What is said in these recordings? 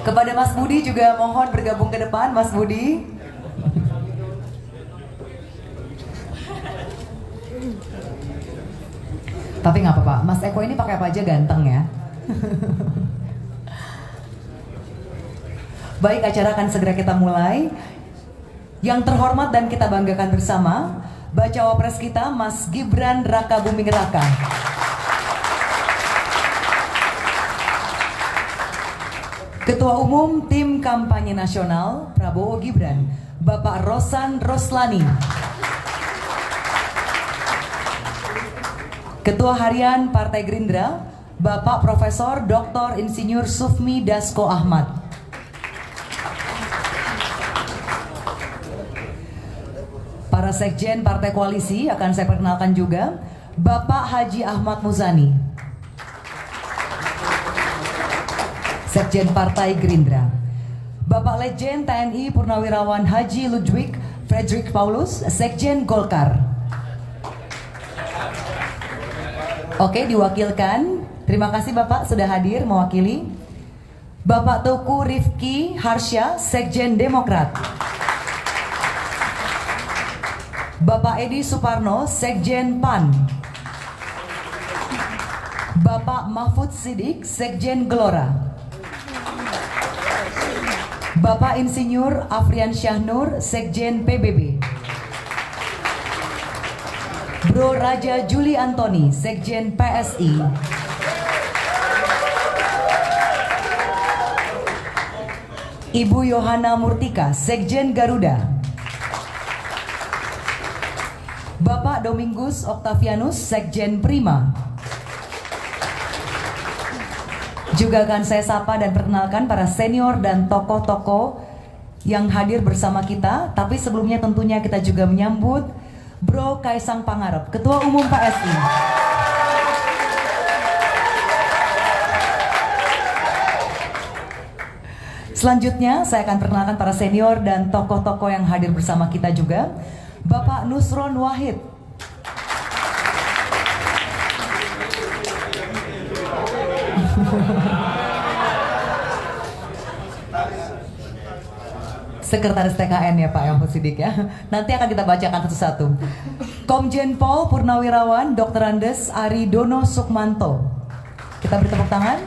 Kepada Mas Budi juga mohon bergabung ke depan, Mas Budi. Tapi nggak apa-apa, Mas Eko ini pakai apa aja ganteng ya. Baik, acara akan segera kita mulai. Yang terhormat dan kita banggakan bersama, Bacawa Pres kita Mas Gibran Raka Buming Raka. Ketua Umum Tim Kampanye Nasional Prabowo Gibran, Bapak Rosan Roslani. Ketua Harian Partai Gerindra, Bapak Profesor Dr. Insinyur Sufmi Dasko Ahmad. Para sekjen Partai Koalisi akan saya perkenalkan juga, Bapak Haji Ahmad Muzani, Sekjen Partai Gerindra. Bapak Legend TNI Purnawirawan Haji Ludwig Frederick Paulus, Sekjen Golkar. Oke, diwakilkan. Terima kasih Bapak sudah hadir mewakili. Bapak Teguh Rifki Harsya, Sekjen Demokrat. Bapak Edi Suparno, Sekjen PAN. Bapak Mahfud Siddiq, Sekjen Gelora. Bapak Insinyur Afrian Syahnur, Sekjen PBB. Bro Raja Juli Antoni, Sekjen PSI. Ibu Yohana Murtika, Sekjen Garuda. Bapak Domingus Octavianus, Sekjen Prima. Juga akan saya sapa dan perkenalkan para senior dan tokoh-tokoh yang hadir bersama kita. Tapi sebelumnya tentunya kita juga menyambut Bro Kaisang Pangarep, Ketua Umum PSI. Selanjutnya saya akan perkenalkan para senior dan tokoh-tokoh yang hadir bersama kita juga. Bapak Nusron Wahid, Sekretaris TKN ya Pak Mahfud Siddiq ya. Nanti akan kita bacakan satu-satu. Komjen Pol Purnawirawan Dr. Andes Ari Dono Sukmanto. Kita beri tepuk tangan.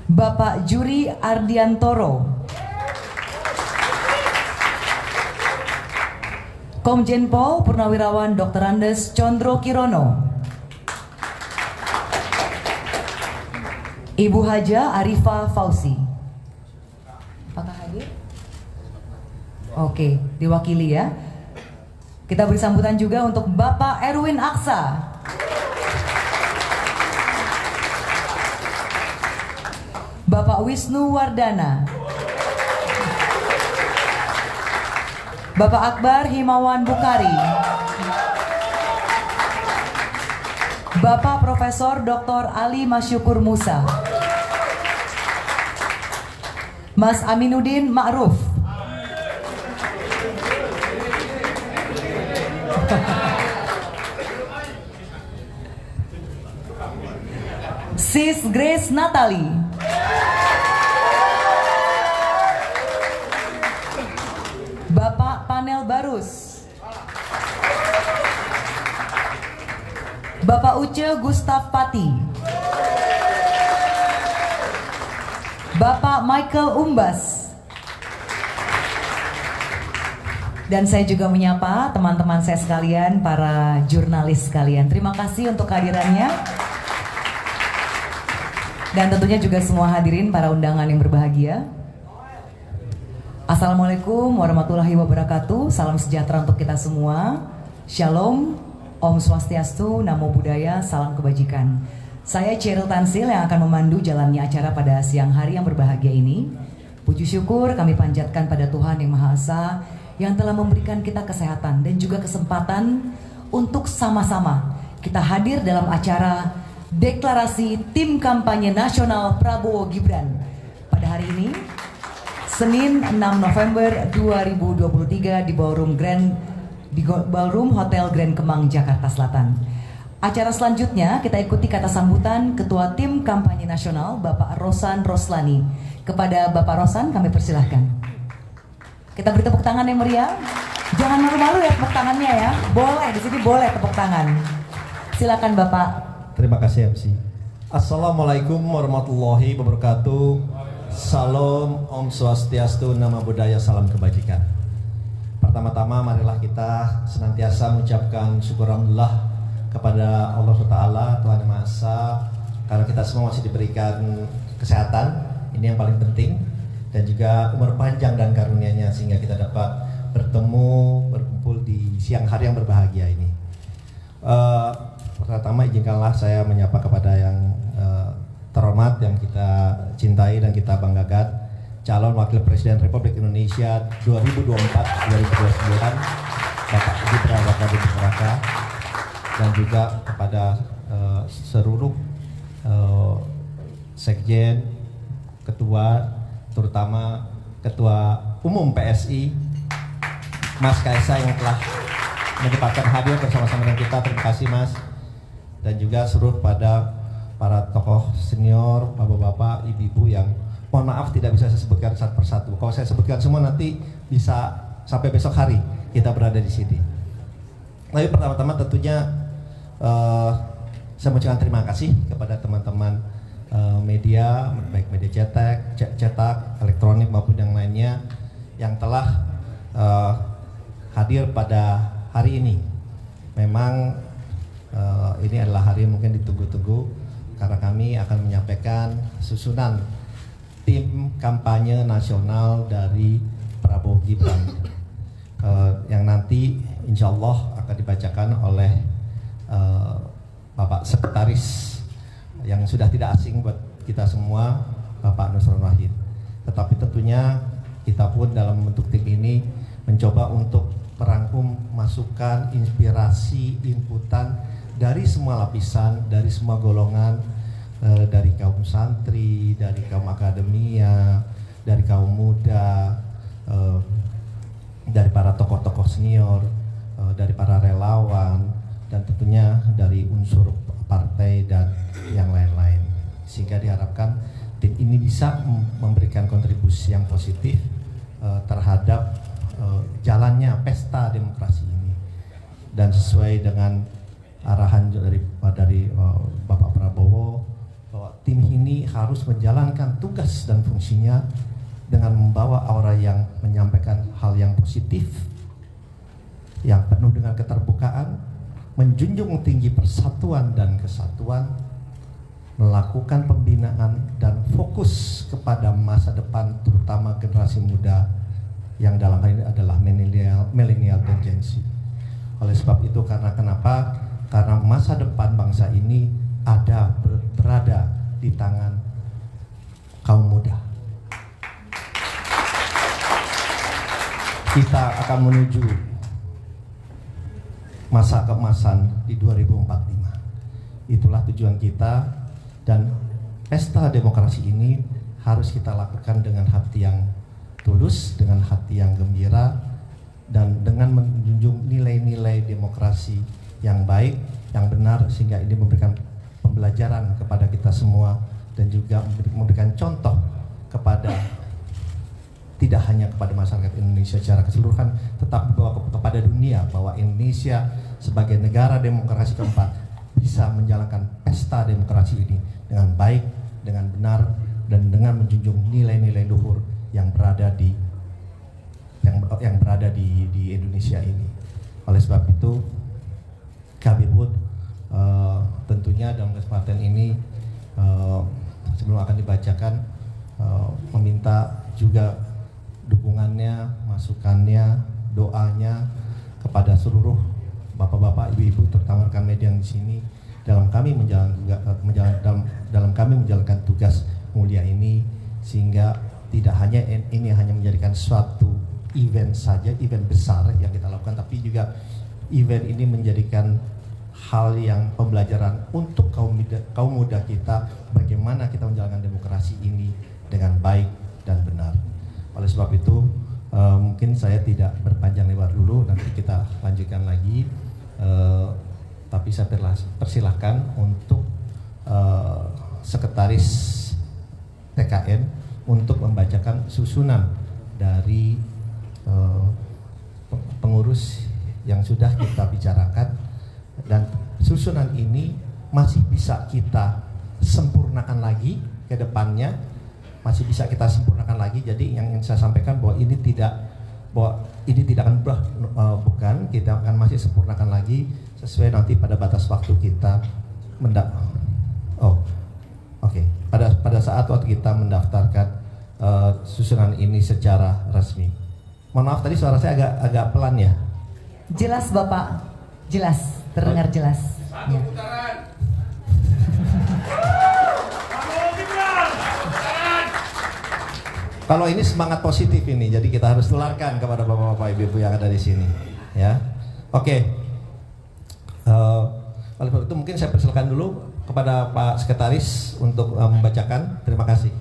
Bapak Juri Ardiantoro. Komjen Pol Purnawirawan Dr. Andes Condro Kirono. Ibu Haja Arifa Fauzi. Apakah hadir? Oke, diwakili ya. Kita beri sambutan juga untuk Bapak Erwin Aksa. Bapak Wisnu Wardana. Bapak Akbar Himawan Bukhari. Bapak Profesor Dr. Ali Masyukur Musa. Mas Aminuddin Ma'ruf. Sis Grace Natali. Bapak Panel Barus. Bapak Uce Gustaf Pati. Bapak Michael Umbas. Dan saya juga menyapa teman-teman saya sekalian, para jurnalis sekalian. Terima kasih untuk kehadirannya. Dan tentunya juga semua hadirin para undangan yang berbahagia. Assalamualaikum warahmatullahi wabarakatuh. Salam sejahtera untuk kita semua. Shalom, Om Swastiastu, Namo Buddhaya, salam kebajikan. Saya Cheryl Tansil yang akan memandu jalannya acara pada siang hari yang berbahagia ini. Puji syukur kami panjatkan pada Tuhan Yang Maha Esa yang telah memberikan kita kesehatan dan juga kesempatan untuk sama-sama kita hadir dalam acara Deklarasi Tim Kampanye Nasional Prabowo Gibran pada hari ini, Senin 6 November 2023 di Ballroom Hotel Grand Kemang, Jakarta Selatan. Acara selanjutnya kita ikuti kata sambutan Ketua Tim Kampanye Nasional Bapak Rosan Roslani. Kepada Bapak Rosan kami persilahkan. Kita beri tepuk tangan yang meriah. Jangan malu-malu ya tepuk tangannya ya. Boleh, di sini boleh tepuk tangan. Silakan Bapak. Terima kasih MC. Assalamualaikum warahmatullahi wabarakatuh. Salam, Om Swastiastu, Namo Buddhaya, salam kebajikan. Pertama-tama marilah kita senantiasa mengucapkan syukur alhamdulillah kepada Allah SWT, Tuhan Yang Maha Esa, karena kita semua masih diberikan kesehatan, ini yang paling penting, dan juga umur panjang dan karunia-Nya sehingga kita dapat bertemu, berkumpul di siang hari yang berbahagia ini. Pertama izinkanlah saya menyapa kepada yang terhormat, yang kita cintai dan kita banggakan, calon Wakil Presiden Republik Indonesia 2024-2029, Bapak Gibran Rakabuming Raka, dan juga kepada seluruh sekjen, ketua, terutama Ketua Umum PSI, Mas Kaisang yang telah menyempatkan hadir bersama-sama dengan kita. Terima kasih Mas. Dan juga seluruh pada para tokoh senior, bapak-bapak, ibu-ibu yang mohon maaf tidak bisa saya sebutkan satu persatu. Kalau saya sebutkan semua nanti bisa sampai besok hari kita berada di sini. Tapi pertama-tama tentunya saya mengucapkan terima kasih kepada teman-teman media, baik media cetak, elektronik maupun yang lainnya yang telah hadir pada hari ini. Memang ini adalah hari yang mungkin ditunggu-tunggu karena kami akan menyampaikan susunan tim kampanye nasional dari Prabowo Gibran yang nanti insya Allah akan dibacakan oleh Bapak Sekretaris yang sudah tidak asing buat kita semua, Bapak Nusron Wahid. Tetapi tentunya kita pun dalam membentuk tim ini mencoba untuk merangkum masukan, inspirasi, inputan dari semua lapisan, dari semua golongan, dari kaum santri, dari kaum akademia, dari kaum muda, dari para tokoh-tokoh senior, dari para relawan, dan tentunya dari unsur partai dan yang lain-lain, sehingga diharapkan tim ini bisa memberikan kontribusi yang positif terhadap jalannya pesta demokrasi ini, dan sesuai dengan arahan dari Bapak Prabowo bahwa tim ini harus menjalankan tugas dan fungsinya dengan membawa aura yang menyampaikan hal yang positif, yang penuh dengan keterbukaan, menjunjung tinggi persatuan dan kesatuan, melakukan pembinaan dan fokus kepada masa depan terutama generasi muda yang dalam hal ini adalah milenial dan Gen Z. Oleh sebab itu, karena kenapa? Karena masa depan bangsa ini berada di tangan kaum muda. Kita akan menuju masa keemasan di 2045. Itulah tujuan kita, dan pesta demokrasi ini harus kita lakukan dengan hati yang tulus, dengan hati yang gembira, dan dengan menjunjung nilai-nilai demokrasi yang baik, yang benar, sehingga ini memberikan pembelajaran kepada kita semua dan juga memberikan contoh kepada tidak hanya kepada masyarakat Indonesia secara keseluruhan, tetapi kepada dunia bahwa Indonesia sebagai negara demokrasi keempat bisa menjalankan pesta demokrasi ini dengan baik, dengan benar, dan dengan menjunjung nilai-nilai luhur yang berada di Indonesia ini. Oleh sebab itu, Kabibud tentunya dalam kesempatan ini sebelum akan dibacakan meminta juga dukungannya, masukannya, doanya kepada seluruh bapak-bapak, ibu-ibu, terutama rekan media yang di sini dalam kami menjalankan tugas mulia ini, sehingga tidak hanya ini hanya menjadikan suatu event saja, event besar yang kita lakukan, tapi juga event ini menjadikan hal yang pembelajaran untuk kaum muda kita, bagaimana kita menjalankan demokrasi ini dengan baik dan benar. Oleh sebab itu mungkin saya tidak berpanjang lebar dulu, nanti kita lanjutkan lagi. tapi saya persilahkan untuk sekretaris TKN untuk membacakan susunan dari pengurus yang sudah kita bicarakan, dan susunan ini masih bisa kita sempurnakan lagi ke depannya, masih bisa kita sempurnakan lagi. Jadi yang ingin saya sampaikan bahwa ini tidak akan berubah, bukan, kita akan masih sempurnakan lagi sesuai nanti pada batas waktu kita pada saat waktu kita mendaftarkan susunan ini secara resmi. Mohon maaf tadi suara saya agak pelan ya. Jelas Bapak, jelas, terdengar jelas. Satu Ya. putaran. Kalau ini semangat positif ini, jadi kita harus tularkan kepada bapak-bapak, ibu-ibu yang ada di sini, ya. Oke. Oleh sebab itu mungkin saya persilakan dulu kepada Pak Sekretaris untuk membacakan. Terima kasih.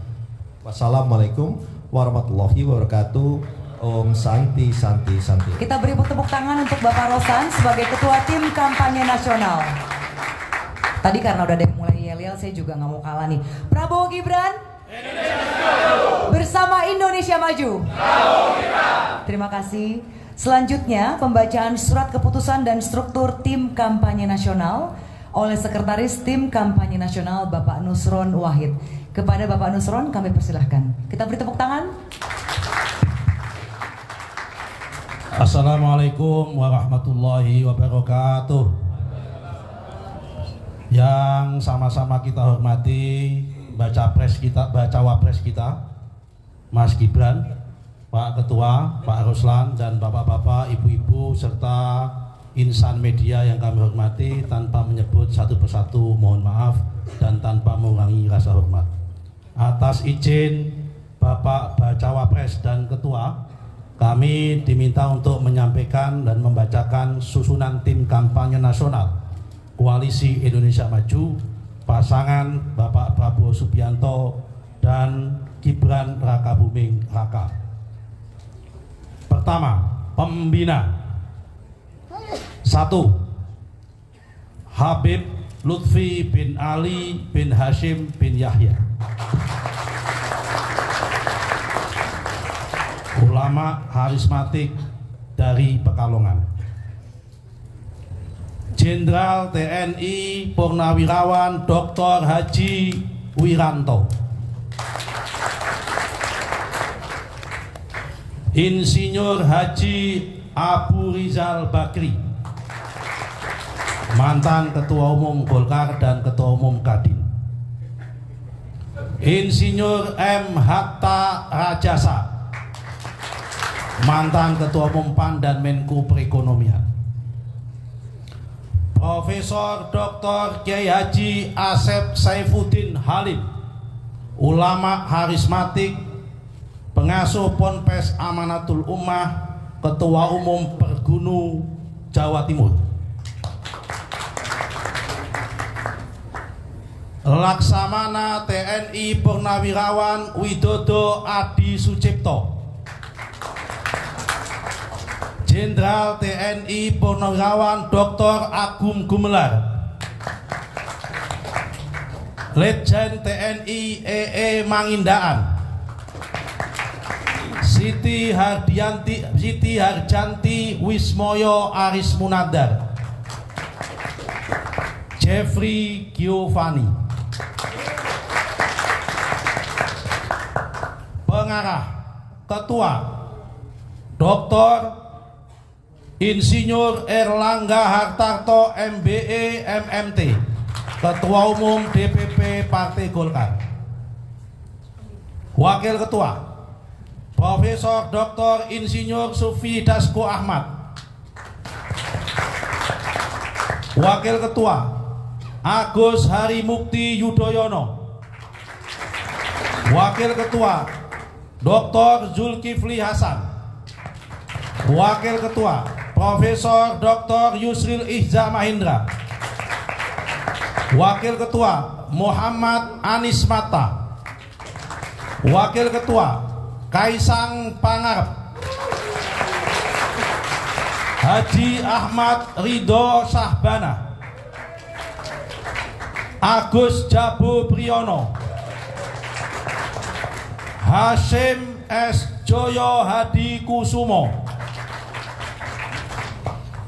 Wassalamualaikum warahmatullahi wabarakatuh. Om Santi Santi Santi. Kita beri tepuk tangan untuk Bapak Rosan sebagai Ketua Tim Kampanye Nasional. Tadi karena udah ada yang mulai yel-yel, saya juga nggak mau kalah nih. Prabowo Gibran bersama Indonesia Maju. Terima kasih. Selanjutnya pembacaan surat keputusan dan struktur Tim Kampanye Nasional oleh Sekretaris Tim Kampanye Nasional Bapak Nusron Wahid. Kepada Bapak Nusron kami persilahkan. Kita beri tepuk tangan. Assalamualaikum warahmatullahi wabarakatuh. Yang sama-sama kita hormati baca wapres kita, Mas Gibran, Pak Ketua, Pak Ruslan, dan bapak-bapak, ibu-ibu, serta insan media yang kami hormati, tanpa menyebut satu persatu mohon maaf dan tanpa mengurangi rasa hormat. Atas izin Bapak baca wapres dan Ketua, kami diminta untuk menyampaikan dan membacakan susunan tim kampanye nasional Koalisi Indonesia Maju, pasangan Bapak Prabowo Subianto dan Gibran Rakabuming Raka. Pertama, pembina. 1. Habib Lutfi bin Ali bin Hashim bin Yahya. Ulama karismatik dari Pekalongan. Jenderal TNI Purnawirawan Dr. Haji Wiranto. Insinyur Haji Abu Rizal Bakri, mantan Ketua Umum Golkar dan Ketua Umum Kadin. Insinyur M. Hatta Rajasa, mantan Ketua Umum PAN dan Menko Perekonomian. Profesor Dr. Kiai Haji Asep Saifuddin Halim, ulama karismatik, pengasuh Ponpes Amanatul Ummah, Ketua Umum Pergunu Jawa Timur. Laksamana TNI Purnawirawan Widodo Adi Sucipto. Jenderal TNI Purnawirawan Dr. Agung Gumelar. Letjen TNI EE Mangindaan. Siti Harjanti Wismoyo Aris Munadar. Jeffrey Giovanni. Pengarah Ketua Dr. Insinyur Erlangga Hartarto MBE MMT, Ketua Umum DPP Partai Golkar. Wakil Ketua Profesor Dr. Insinyur Sufi Dasko Ahmad. Wakil Ketua Agus Harimukti Yudhoyono. Wakil Ketua Dr. Zulkifli Hasan. Wakil Ketua Profesor Dr. Yusril Ihza Mahendra. Wakil Ketua Muhammad Anis Mata. Wakil Ketua Kaisang Pangarep. Haji Ahmad Ridho Sahbana. Agus Jabu Priyono, Hashim S. Joyo Hadi Kusumo,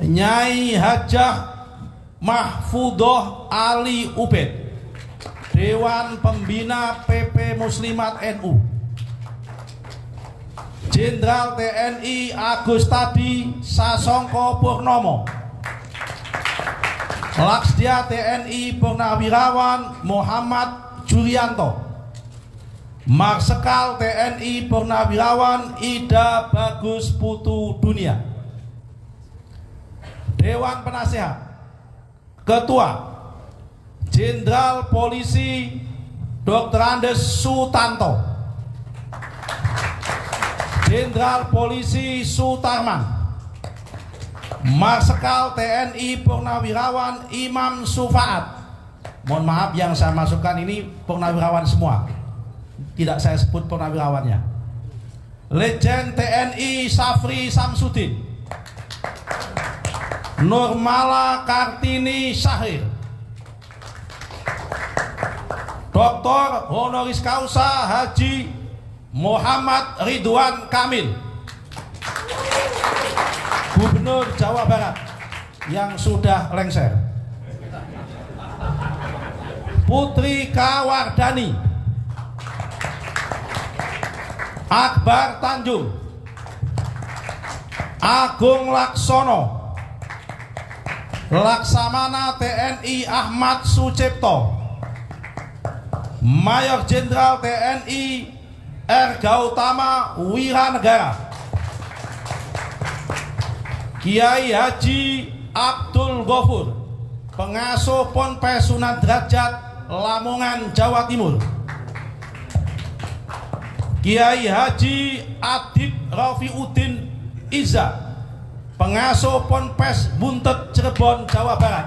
Nyai Hajah Mahfudoh Ali Ubed, Dewan Pembina PP Muslimat NU, Jenderal TNI Agus Tadi Sasongko Purnomo, Laksdia TNI Purnawirawan Muhammad Jurianto, Marsekal TNI Purnawirawan Ida Bagus Putu Dunia, Dewan Penasehat, Ketua Jenderal Polisi Dr. Andes Sutanto, Jenderal Polisi Sutarman, Marsekal TNI Purnawirawan Imam Sufaat. Mohon maaf yang saya masukkan ini purnawirawan semua, tidak saya sebut purnawirawannya. Legend TNI Safri Samsudin, Nurmala Kartini Syahrir, Dr. Honoris Causa Haji Muhammad Ridwan Kamil, Gubernur Jawa Barat yang sudah lengser, Putri Kawardani, Akbar Tanjung, Agung Laksono, Laksamana TNI Ahmad Sucipto, Mayor Jenderal TNI R. Gautama Wiranegara, Kiai Haji Abdul Ghafur, Pengasuh Ponpes Sunan Derajat Lamongan, Jawa Timur, Kiai Haji Adib Rafiuddin Iza, Pengasuh Ponpes Buntet Cirebon, Jawa Barat,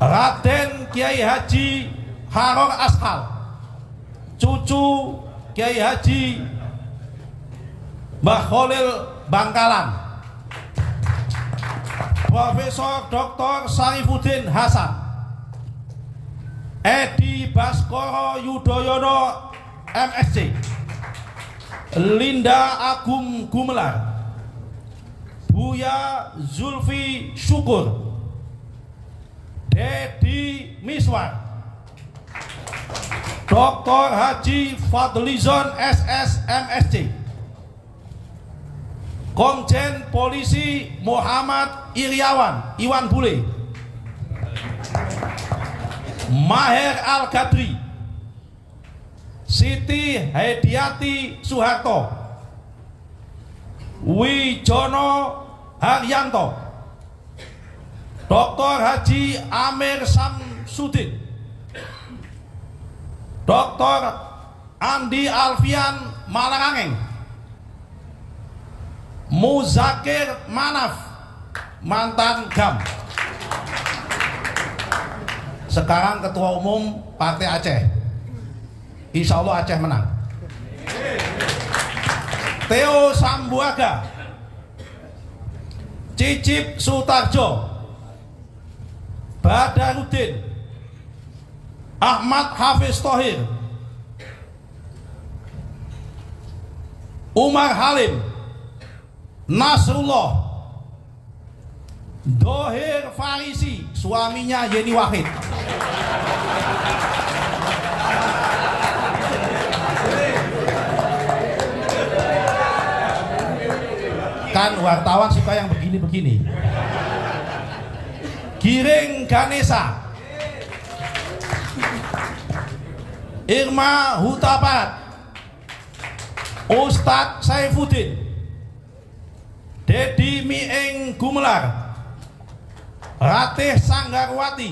Raden Kiai Haji Haror Ashal, cucu Kiai Haji Mbah Kholil Bangkalan, Profesor Dr. Sarifuddin Hasan, Edi Baskoro Yudhoyono MSc, Linda Agung Gumelar, Buya Zulfi Syukur, Dedi Miswar, Dr. Haji Fadlizon SS MSc, Komjen Polisi Muhammad Iriawan Iwan Bule, Maher Al-Gadri, Siti Hediati Suharto, Wijono Haryanto, Dr. Haji Amir Samsudin, Dr. Andi Alfian Malangangeng, Muzakir Manaf mantan GAM, sekarang Ketua Umum Partai Aceh. Insya Allah Aceh menang. Theo Sambuaga, Cicip Sutarjo, Badarudin, Ahmad Hafiz Thohir, Umar Halim, Nasrullah, Dohir Farisi, suaminya Yeni Wahid, kan wartawan suka yang begini-begini. Giring Ganesha, Irma Hutabarat, Ustadz Saifuddin, Dedi Mieng Gumelar, Ratih Sanggarwati,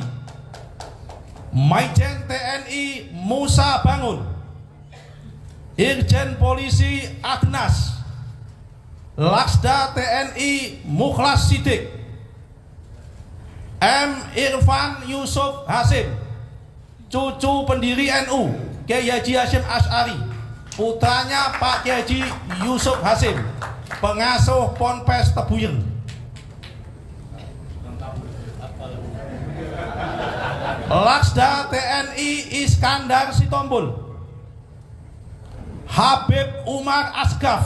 Maijen TNI Musa Bangun, Irjen Polisi Agnas, Laksda TNI Mukhlas Sidik, M. Irfan Yusuf Hasim, cucu pendiri NU Kiai Haji Hashim Asy'ari, putranya Pak Kiai Haji Yusuf Hasim, pengasuh Ponpes Tebuireng. Laksda TNI Iskandar Sitompul, Habib Umar Asgaf,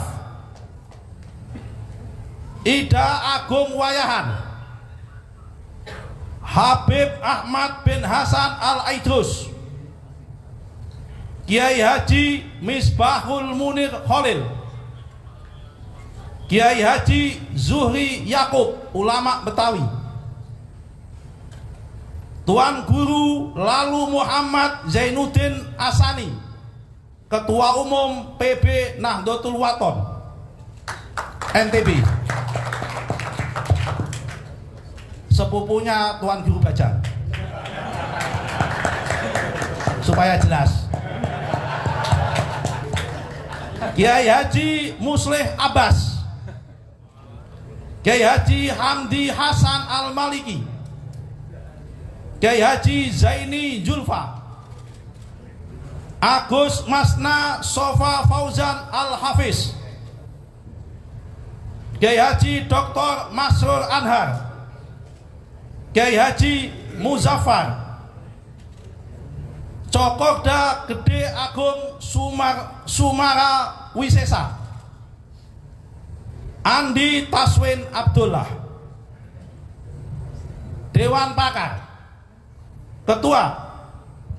Ida Agung Wayahan, Habib Ahmad bin Hasan Al-Aidrus, Kiai Haji Misbahul Munir Khalil, Kiai Haji Zuhri Yakub, ulama Betawi, Tuan Guru Lalu Muhammad Zainuddin Asani, Ketua Umum PB Nahdlatul Wathon NTB, sepupunya Tuan Guru Bajang, supaya jelas. Kiai Haji Musleh Abbas, Kiai Haji Hamdi Hasan Al-Maliki, Kiai Haji Zaini Julfa, Agus Masna Sofa Fauzan Al-Hafiz, Kiai Haji Dr. Masrur Anhar, Kiai Haji Muzaffar, Cokokda Gede Agung Sumara Wisesa, Andi Taswin Abdullah. Dewan Pakar, Ketua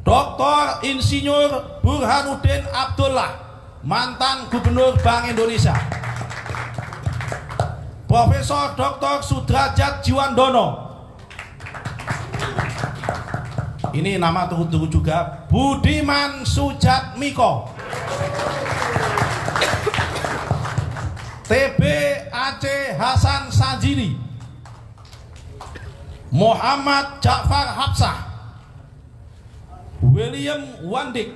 Dr. Insinyur Burhanuddin Abdullah, mantan Gubernur Bank Indonesia. Profesor Dr. Sudrajat Jiwandono, ini nama tunggu-tunggu juga, Budiman Sujatmiko, TB Aceh Hasan Sajili, Muhammad Ja'far Hapsah, William Wandik,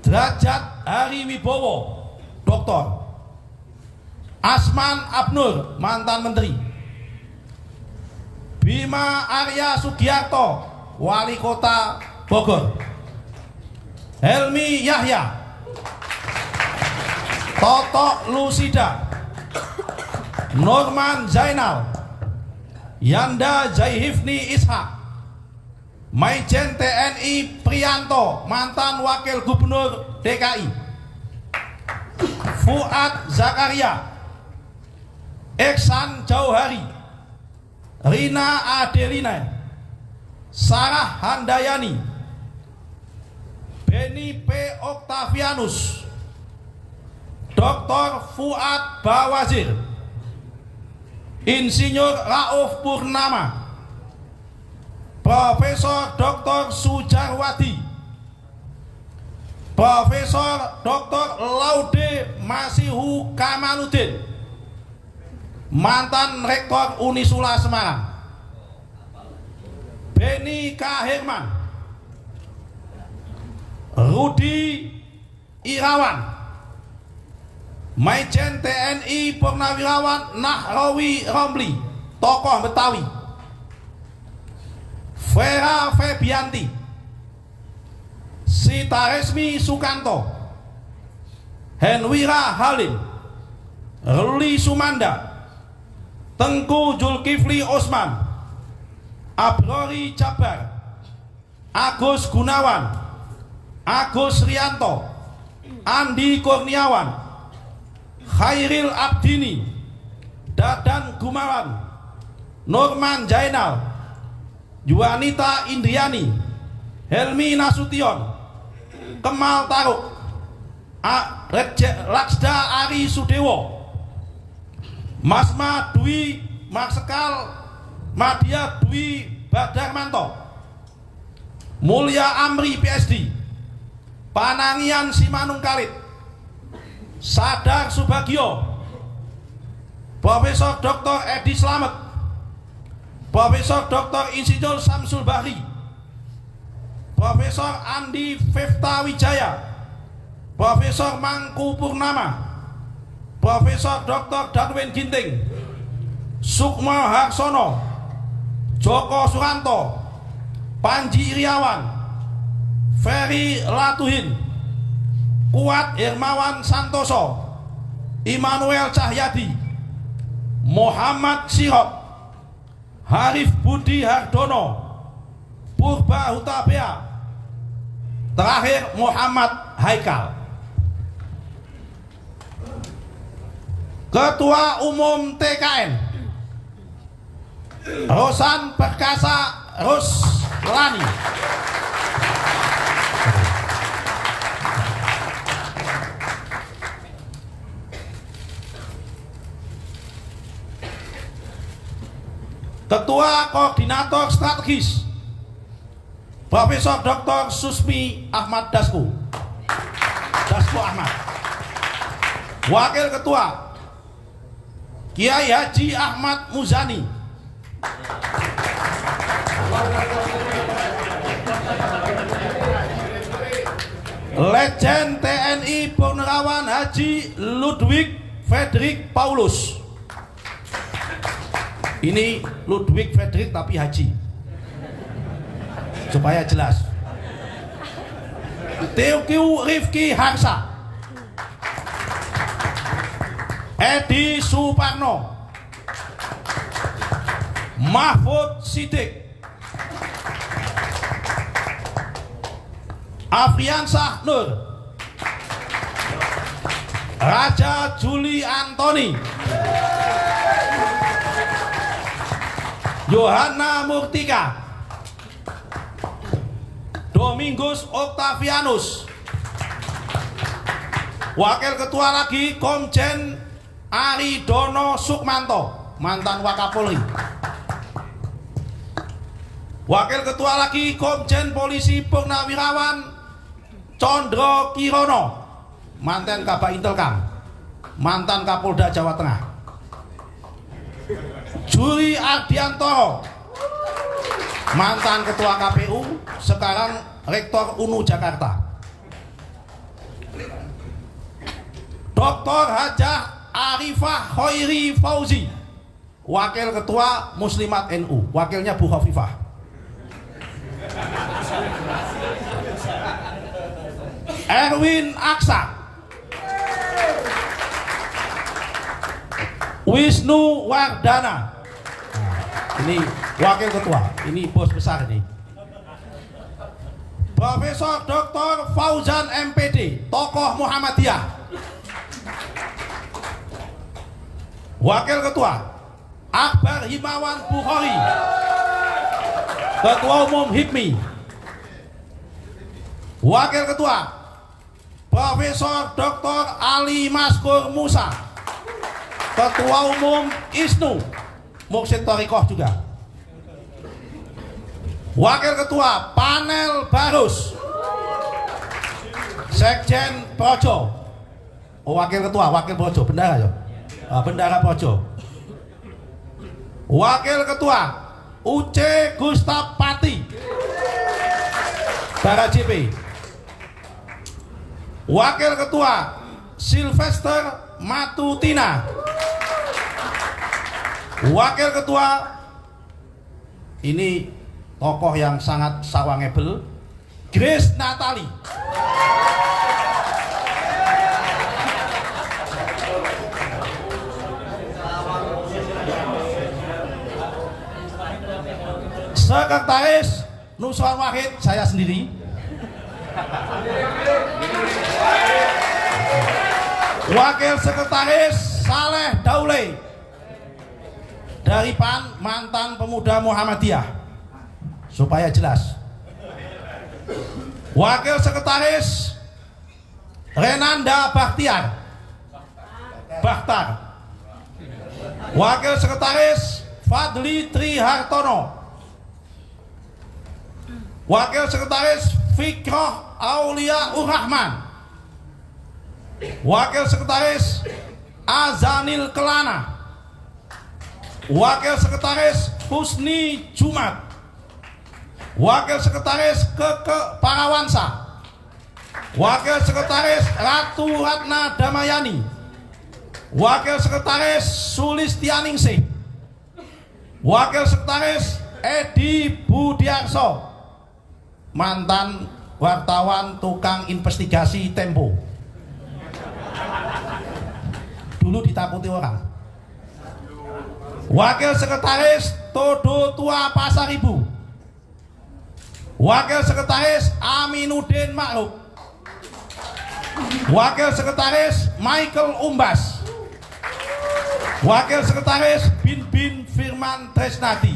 Derajat Hari Wibowo, Doktor, Asman Abnur, mantan Menteri, Bima Arya Sugiarto, Wali Kota Bogor, Helmi Yahya, Toto Lusida, Norman Zainal, Yanda Zaihifni Ishak, Maijen TNI Prianto, mantan Wakil Gubernur DKI, Fuad Zakaria, Eksan Jauhari, Rina Adelina, Sarah Handayani, Beni P. Octavianus, Dr. Fuad Bawazir, Insinyur Rauf Purnama, Profesor Dr. Sujarwadi, Profesor Dr. Laude Masihu Kamaluddin, mantan Rektor Unisula Semarang, Beni K. Herman, Rudi Irawan, Maijen TNI Purnawirawan Nahrawi Romli, tokoh Betawi, Vera Febianti, Sitaresmi Sukanto, Henwira Halim, Ruli Sumanda, Tengku Zulkifli Osman, Abrori Jabar, Agus Gunawan, Agus Rianto, Andi Kurniawan, Khairil Abdini, Dadan Gumawan, Norman Jainal, Juanita Indriani, Helmi Nasution, Kemal Taruk, Laksda Ari Sudewo, Masma Dwi Marsekal Madya Dwi Badarmanto, Mulya Amri PSD, Panangian Simanung Kalit, Sadar Subagio, Profesor Dr. Edi Slamet, Profesor Dr. Insinyur Samsul Bahri, Profesor Andi Fefta Wijaya, Profesor Mangku Purnama, Profesor Dr. Darwin Ginting, Sukmo Harsono, Joko Suranto, Panji Iriawan, Ferry Latuhin, Kuat Hermawan Santoso, Immanuel Cahyadi, Muhammad Sirot, Harif Budi Hardono, Purba Hutabea. Terakhir Muhammad Haikal. Ketua Umum TKN Rosan Perkasa Ruslani. Ketua Koordinator Strategis Profesor Dr. Susmi Ahmad Dasko Ahmad. Wakil Ketua Kiai Haji Ahmad Muzani. Legend TNI Purnawirawan Haji Ludwig Frederick Paulus. Ini Ludwig Frederick tapi Haji, supaya jelas. Teuku Rifki Harsa, Edi Suparno, Mahfud Siddiq, Afriansah Nur, Raja Juli Antoni, Yohana Murtika, Domingus Octavianus. Wakil Ketua lagi Komjen Aridono Sukmanto, mantan Wakapolri. Wakil Ketua lagi Komjen Polisi Purnawirawan Condro Kirono, mantan Kabak Intelkam, mantan Kapolda Jawa Tengah. Juri Ardiantoro, mantan Ketua KPU, sekarang Rektor UNU Jakarta. Dr. Hajah Arifah Khairi Fauzi, Wakil Ketua Muslimat NU, wakilnya Bu Khofifah. Erwin Aksa, Wisnu Wardana, ini Wakil Ketua, ini bos besar ini. Profesor Dr. Fauzan MPD, tokoh Muhammadiyah. Wakil Ketua Akbar Himawan Bukhari, Ketua Umum HIPMI. Wakil Ketua Profesor Dr. Ali Maskur Musa, Ketua Umum ISNU Mursyid Thariqah juga. Wakil Ketua Panel Barus, Sekjen Projo. Oh, Wakil Ketua, Wakil Projo, Bendara ya. Bendara Projo. Wakil Ketua Uce Gustaf Pati, Bara JP. Wakil Ketua Sylvester Matutina. Wakil Ketua, ini tokoh yang sangat sawangebel, Grace Natali. Sekretaris Nusron Wahid, saya sendiri. Wakil Sekretaris Saleh Daule dari PAN, mantan pemuda Muhammadiyah, supaya jelas. Wakil Sekretaris Renanda Bakhtar. Wakil Sekretaris Fadli Trihartono. Wakil Sekretaris Fikroh Aulia Urrahman. Wakil Sekretaris Azanil Kelana. Wakil Sekretaris Husni Jumat. Wakil Sekretaris Keke Parawansa. Wakil Sekretaris Ratu Ratna Damayani. Wakil Sekretaris Sulistianingsih. Wakil Sekretaris Edi Budiarso, mantan wartawan tukang investigasi Tempo, dulu ditakuti orang. Wakil Sekretaris Todo Tua Pasar Ibu. Wakil Sekretaris Aminuddin Ma'ruf. Wakil Sekretaris Michael Umbas. Wakil Sekretaris Bin Firman Tresnati.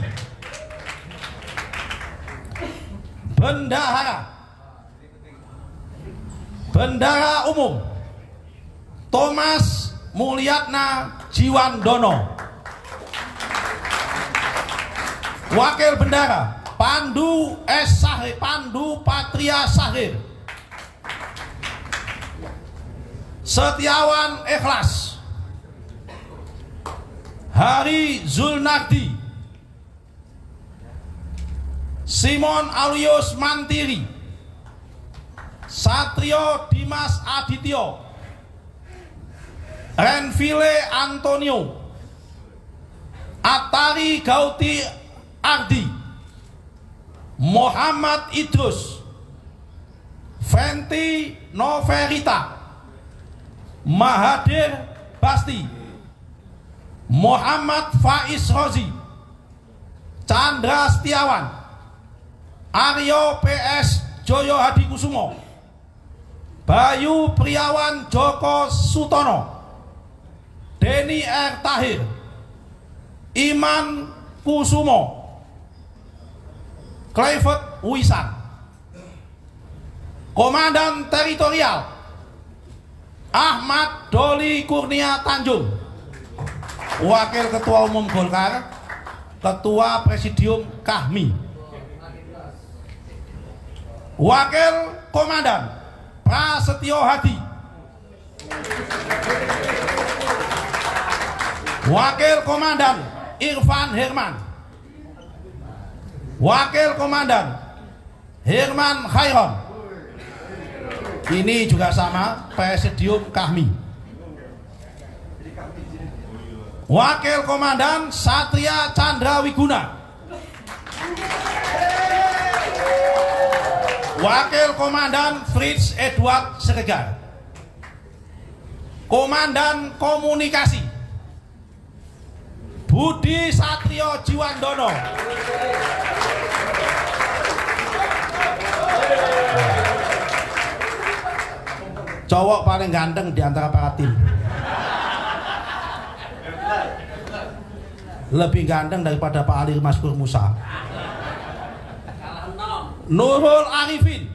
Bendahara Umum Thomas Mulyatna Jiwandono. Wakil Bendahara Pandu S. Sahir, Pandu Patria Sahir. Setiawan Ikhlas Hari Zulnardi. Simon Alulius Mantiri. Satrio Dimas Adityo. Renville Antonio. Atari Gauti Ardi. Muhammad Idrus. Fenty Noverita. Mahathir Basti. Muhammad Faiz Rozi. Chandra Setiawan. Aryo PS Joyo Hadikusumo. Bayu Priawan Joko Sutono. Denny R. Tahir. Iman Kusumo. Clifford Wisan. Komandan Teritorial Ahmad Doli Kurnia Tanjung. Wakil Ketua Umum Golkar, Ketua Presidium Kahmi. Wakil Komandan Prasetyo Hadi. Wakil Komandan Irfan Herman. Wakil Komandan Herman Khairon. Ini juga sama, Presidium Kahmi. Wakil Komandan Satria Chandra Wiguna. Wakil Komandan Fritz Edward Siregar. Komandan Komunikasi Budi Satrio Jiwandono. Cowok paling ganteng di antara para tim. Lebih ganteng daripada Pak Ali Maskur Musa. Nurul Arifin.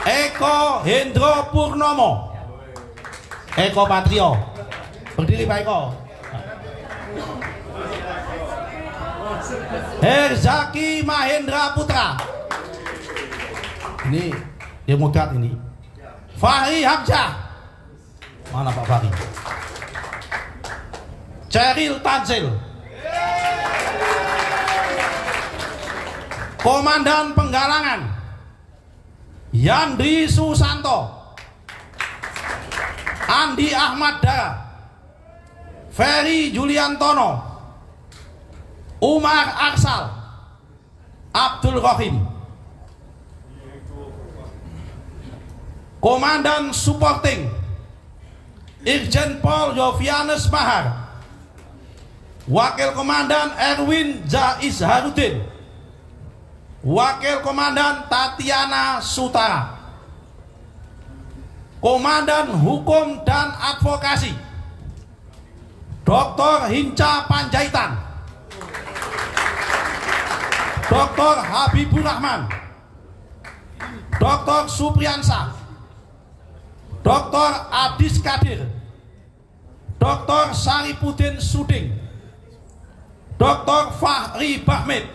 Eko Hendro Purnomo. Eko Patrio. Berdiri Pak Eko. Herzaki Mahendra Putra. Ini Demokrat ini. Fahri Hamzah. Mana Pak Fahri? Ceril Tansil. Komandan Penggalangan Yandri Susanto. Andi Ahmad Dara. Ferry Juliantono. Umar Arsal. Abdul Rahim. Komandan Supporting Irjen Pol Yovianus Mahar. Wakil Komandan Erwin Zaiz Harudin. Wakil Komandan Tatiana Sutara. Komandan Hukum dan Advokasi Dr. Hinca Panjaitan. Dr. Habibur Rahman. Dr. Supriyansa. Dr. Adis Kadir. Dr. Saripudin Suding. Dr. Fahri Bahmid.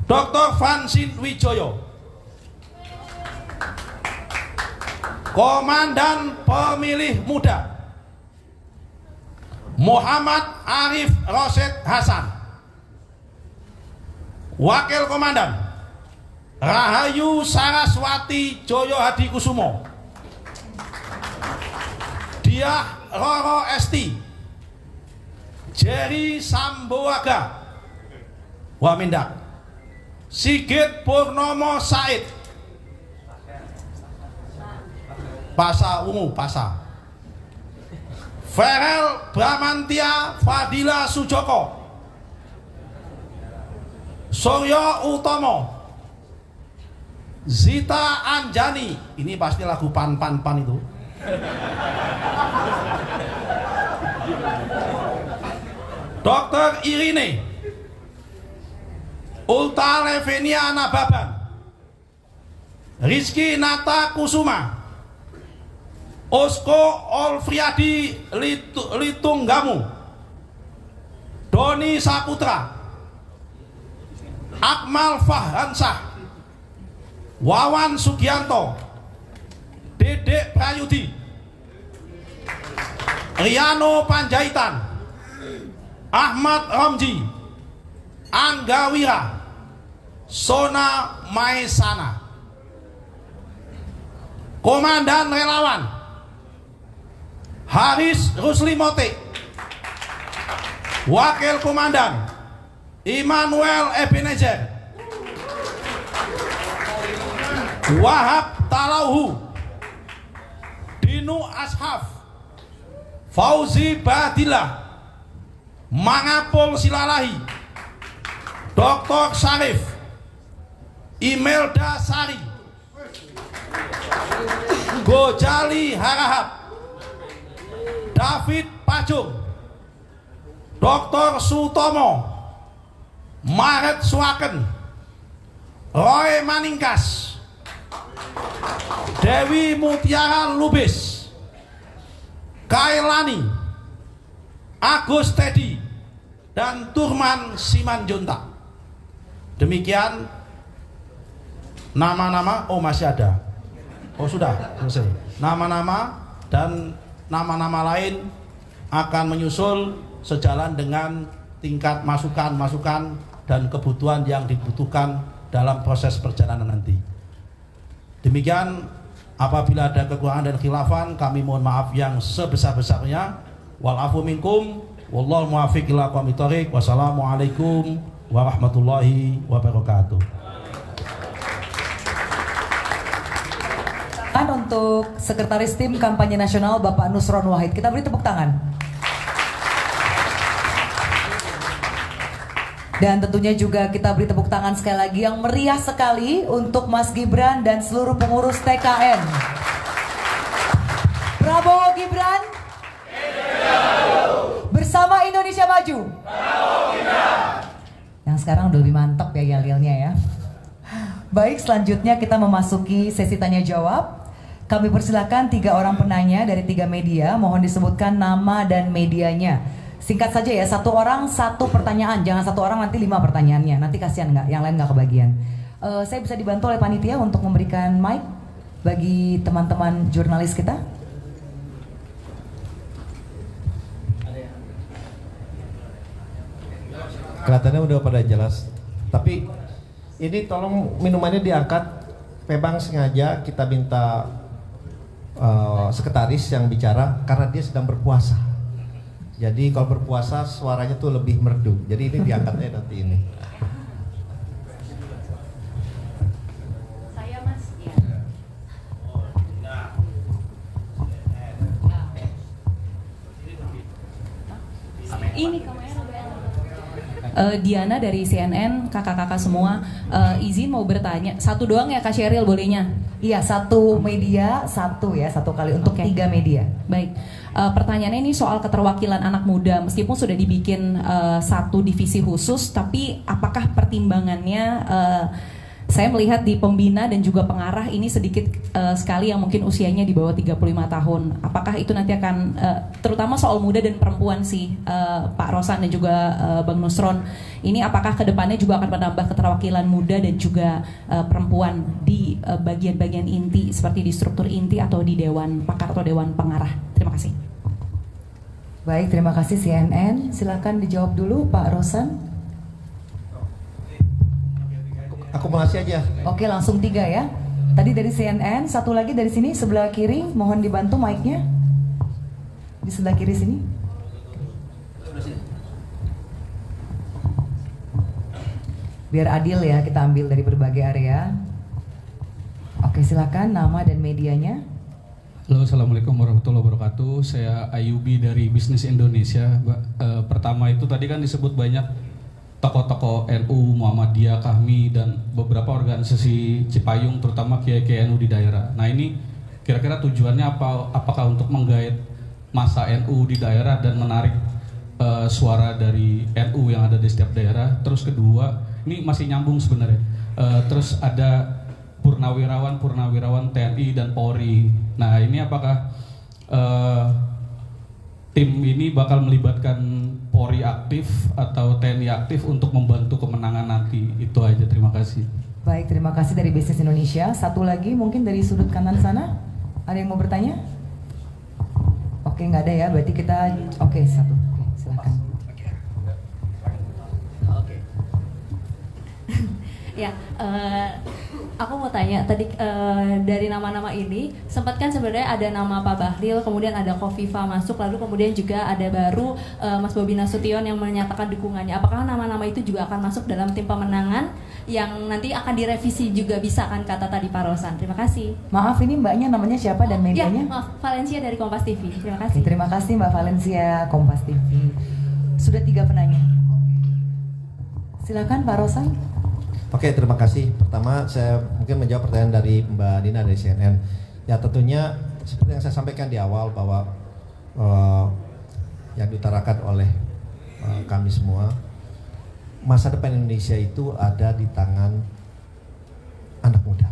Dr. Vansin Wijoyo. Komandan Pemilih Muda Muhammad Arif Rosyid Hasan. Wakil Komandan Rahayu Saraswati Joyo Hadikusumo. Diah Roro Esti. Jerry Samboaga Wamindak. Sigit Purnomo Said. Pasa Ungu Pasa. Ferel Bramantia Fadila Sujoko. Suryo Utomo, Zita Anjani, ini pasti lagu pan itu. Dr. Irine, Ulta Levenia Nababan, Rizky Nata Kusuma, Osko Olfriadi Litunggamu, Doni Saputra, Akmal Fahansah, Wawan Sugianto, Dedek Prayudi, Riano Panjaitan, Ahmad Ramji, Angga Wira, Sona Maesana, Komandan Relawan Haris Ruslimote, Wakil Komandan Immanuel Ebenezer, Wahab Talauhu, Dinu Ashaf, Fauzi Badillah, Mangapol Silalahi, Dr. Syarif, Imelda Sari, Gojali Harahap, David Pajung, Dr. Sutomo, Maret Suaken, Roy Maningkas, Dewi Mutiara Lubis, Kailani, Agus Teddy, dan Turman Simanjuntak. Demikian nama-nama. Oh, masih ada. Oh, sudah selesai. Nama-nama dan nama-nama lain akan menyusul sejalan dengan tingkat masukan-masukan dan kebutuhan yang dibutuhkan dalam proses perjalanan nanti. Demikian, apabila ada kekurangan dan khilafan, kami mohon maaf yang sebesar-besarnya. Wal afu minkum, wallahu muwaffiq ila aqwamit thoriq. Wassalamualaikum warahmatullahi wabarakatuh. Untuk Sekretaris Tim Kampanye Nasional Bapak Nusron Wahid, kita beri tepuk tangan. Dan tentunya juga kita beri tepuk tangan sekali lagi yang meriah sekali untuk Mas Gibran dan seluruh pengurus TKN. Prabowo Gibran bersama Indonesia Maju. Yang sekarang udah lebih mantap ya yel-yelnya ya. Baik, selanjutnya kita memasuki sesi tanya jawab. Kami persilakan 3 orang penanya dari 3 media. Mohon disebutkan nama dan medianya. Singkat saja ya, 1 orang 1 pertanyaan. Jangan 1 orang nanti 5 pertanyaannya. Nanti kasihan nggak, yang lain nggak kebagian. Saya bisa dibantu oleh panitia untuk memberikan mic bagi teman-teman jurnalis kita. Kelihatannya udah pada jelas. Tapi ini tolong minumannya diangkat. Memang sengaja kita minta sekretaris yang bicara karena dia sedang berpuasa. Jadi kalau berpuasa suaranya tuh lebih merdu. Jadi ini diangkatnya nanti ini. Saya Mas. Ya. Ini kamera. Diana dari CNN, kakak-kakak semua, izin mau bertanya. 1 doang ya Kak Sheryl bolehnya? Iya, 1 media, 1 ya, 1 kali untuk 3 media. Baik, pertanyaannya ini soal keterwakilan anak muda. Meskipun sudah dibikin 1 divisi khusus, tapi apakah pertimbangannya saya melihat di pembina dan juga pengarah ini sedikit sekali yang mungkin usianya di bawah 35 tahun. Apakah itu nanti akan, terutama soal muda dan perempuan sih, Pak Rosan dan juga Bang Nusron, ini apakah kedepannya juga akan menambah keterwakilan muda dan juga perempuan di bagian-bagian inti seperti di struktur inti atau di Dewan Pakar atau Dewan Pengarah? Terima kasih. Baik, terima kasih CNN. Silakan dijawab dulu Pak Rosan. Akumulasi aja. Oke, langsung 3 ya. Tadi dari CNN, 1 lagi dari sini sebelah kiri. Mohon dibantu mic-nya. Di sebelah kiri sini. Biar adil ya, kita ambil dari berbagai area. Oke, silakan nama dan medianya. Halo, assalamualaikum warahmatullahi wabarakatuh. Saya Ayubi dari Bisnis Indonesia, Mbak. Pertama itu tadi kan disebut banyak tokoh-tokoh NU, Muhammadiyah, Kahmi, dan beberapa organisasi Cipayung, terutama kiai-kiai NU di daerah. Nah ini kira-kira tujuannya apa? Apakah untuk menggait massa NU di daerah dan menarik suara dari NU yang ada di setiap daerah? Terus kedua, ini masih nyambung sebenarnya. Terus ada purnawirawan TNI dan Polri. Nah ini apakah tim ini bakal melibatkan Polri aktif atau TNI aktif untuk membantu kemenangan nanti? Itu aja, terima kasih. Baik, terima kasih dari Bisnis Indonesia. Satu lagi mungkin dari sudut kanan sana, ada yang mau bertanya? Oke, nggak ada ya, berarti kita satu. Oke, silakan. Ya, aku mau tanya tadi dari nama-nama ini sempat kan sebenarnya ada nama Pak Bahlil, kemudian ada Kofifa masuk, lalu kemudian juga ada baru Mas Bobi Nasution yang menyatakan dukungannya. Apakah nama-nama itu juga akan masuk dalam tim pemenangan yang nanti akan direvisi juga bisa kan, kata tadi Pak Rosan? Terima kasih. Maaf, ini mbaknya namanya siapa dan medianya? Ya, maaf, Valencia dari Kompas TV. Terima Oke, kasih. terima kasih Mbak Valencia, Kompas TV. Sudah 3 penanya. Silakan Pak Rosan. Oke, terima kasih. Pertama, saya mungkin menjawab pertanyaan dari Mbak Dina dari CNN. Ya tentunya seperti yang saya sampaikan di awal bahwa yang diutarakan oleh kami semua, masa depan Indonesia itu ada di tangan anak muda.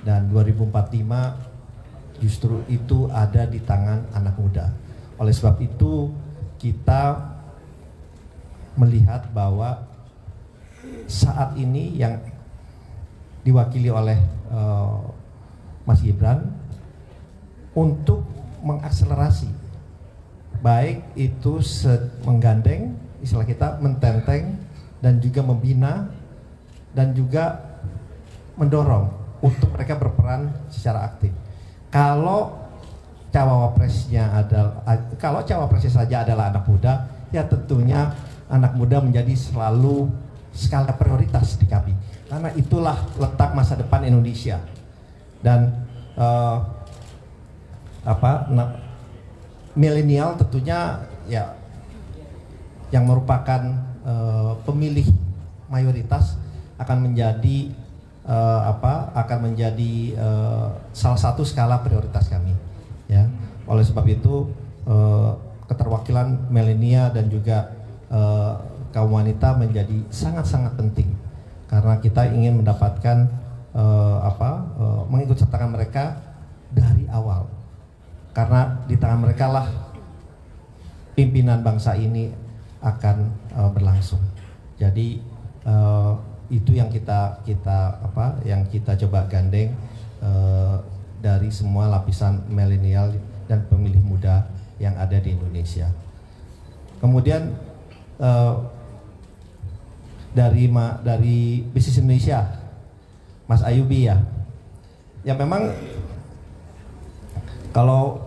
Dan 2045 justru itu ada di tangan anak muda. Oleh sebab itu kita melihat bahwa saat ini yang diwakili oleh Mas Gibran untuk mengakselerasi, baik itu menggandeng, istilah kita mententeng, dan juga membina, dan juga mendorong untuk mereka berperan secara aktif. Kalau cawapresnya saja adalah anak muda, ya tentunya anak muda menjadi selalu skala prioritas di kami, karena itulah letak masa depan Indonesia. Dan milenial tentunya ya yang merupakan pemilih mayoritas akan menjadi salah satu skala prioritas kami, ya. Oleh sebab itu keterwakilan milenial dan juga kaum wanita menjadi sangat-sangat penting, karena kita ingin mendapatkan mengikut sertakan mereka dari awal, karena di tangan mereka lah pimpinan bangsa ini akan berlangsung. Jadi itu yang kita coba gandeng dari semua lapisan milenial dan pemilih muda yang ada di Indonesia. Kemudian dari Bisnis Indonesia, Mas Ayubi ya memang kalau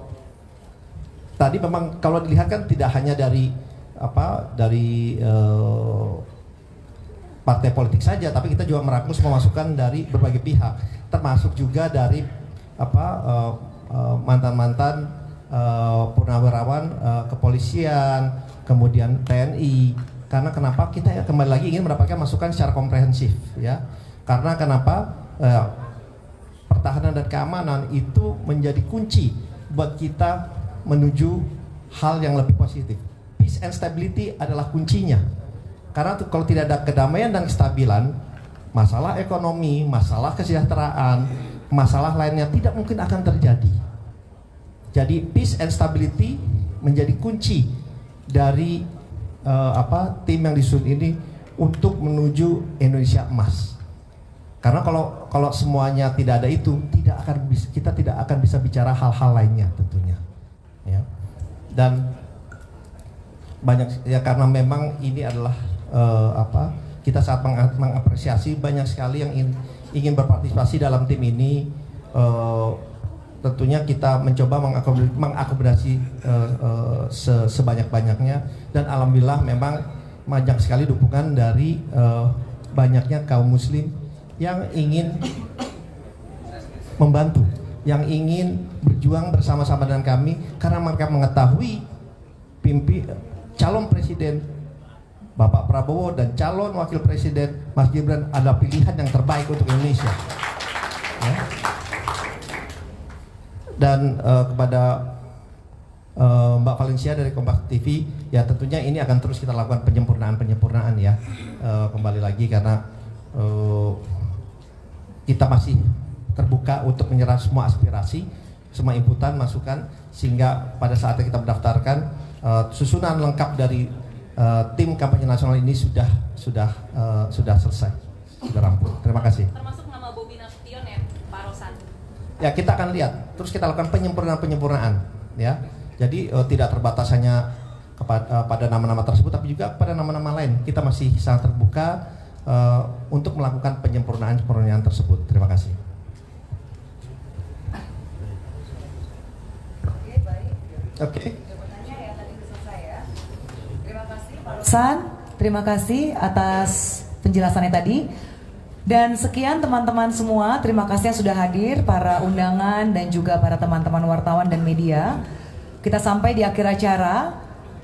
tadi memang kalau dilihat kan tidak hanya dari partai politik saja, tapi kita juga merangkum semua masukan dari berbagai pihak, termasuk juga dari mantan-mantan purnawirawan kepolisian, kemudian TNI. Karena kenapa kita kembali lagi ingin mendapatkan masukan secara komprehensif, ya. Karena kenapa pertahanan dan keamanan itu menjadi kunci buat kita menuju hal yang lebih positif. Peace and stability adalah kuncinya. Karena kalau tidak ada kedamaian dan kestabilan, masalah ekonomi, masalah kesejahteraan, masalah lainnya tidak mungkin akan terjadi. Jadi peace and stability menjadi kunci dari tim yang disusun ini untuk menuju Indonesia emas. Karena kalau semuanya tidak ada itu, kita tidak akan bisa bicara hal-hal lainnya tentunya, ya. Dan banyak ya, karena memang ini adalah kita sangat mengapresiasi banyak sekali yang ingin berpartisipasi dalam tim ini. Tentunya kita mencoba mengakomodasi sebanyak-banyaknya, dan alhamdulillah memang banyak sekali dukungan dari banyaknya kaum muslim yang ingin membantu, yang ingin berjuang bersama-sama dengan kami, karena mereka mengetahui calon presiden Bapak Prabowo dan calon wakil presiden Mas Gibran adalah pilihan yang terbaik untuk Indonesia. Ya. Dan kepada Mbak Valencia dari Kompas TV, ya tentunya ini akan terus kita lakukan penyempurnaan ya. Kembali lagi karena kita masih terbuka untuk menyerap semua aspirasi, semua inputan, masukan, sehingga pada saatnya kita mendaftarkan susunan lengkap dari tim kampanye nasional ini sudah selesai, sudah rampung. Terima kasih. Termasuk nama Bobi Nasution ya, Pak Rosan. Ya, kita akan lihat. Terus kita lakukan penyempurnaan, ya. Jadi tidak terbatas hanya pada nama-nama tersebut, tapi juga pada nama-nama lain. Kita masih sangat terbuka untuk melakukan penyempurnaan tersebut. Terima kasih. Oke. Terima kasih atas penjelasannya tadi. Dan sekian teman-teman semua, terima kasih yang sudah hadir, para undangan dan juga para teman-teman wartawan dan media. Kita sampai di akhir acara.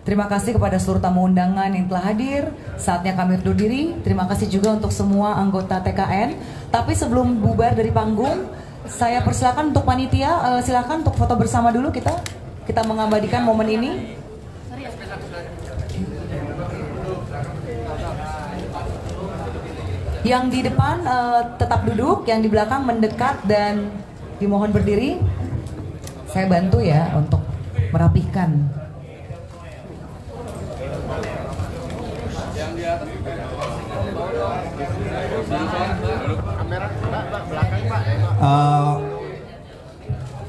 Terima kasih kepada seluruh tamu undangan yang telah hadir. Saatnya kami undur diri. Terima kasih juga untuk semua anggota TKN. Tapi sebelum bubar dari panggung, saya persilakan untuk panitia, silakan untuk foto bersama dulu kita mengabadikan momen ini. Yang di depan tetap duduk, yang di belakang mendekat dan dimohon berdiri. Saya bantu ya untuk merapihkan.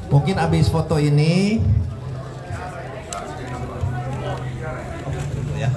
Mungkin habis foto ini ya.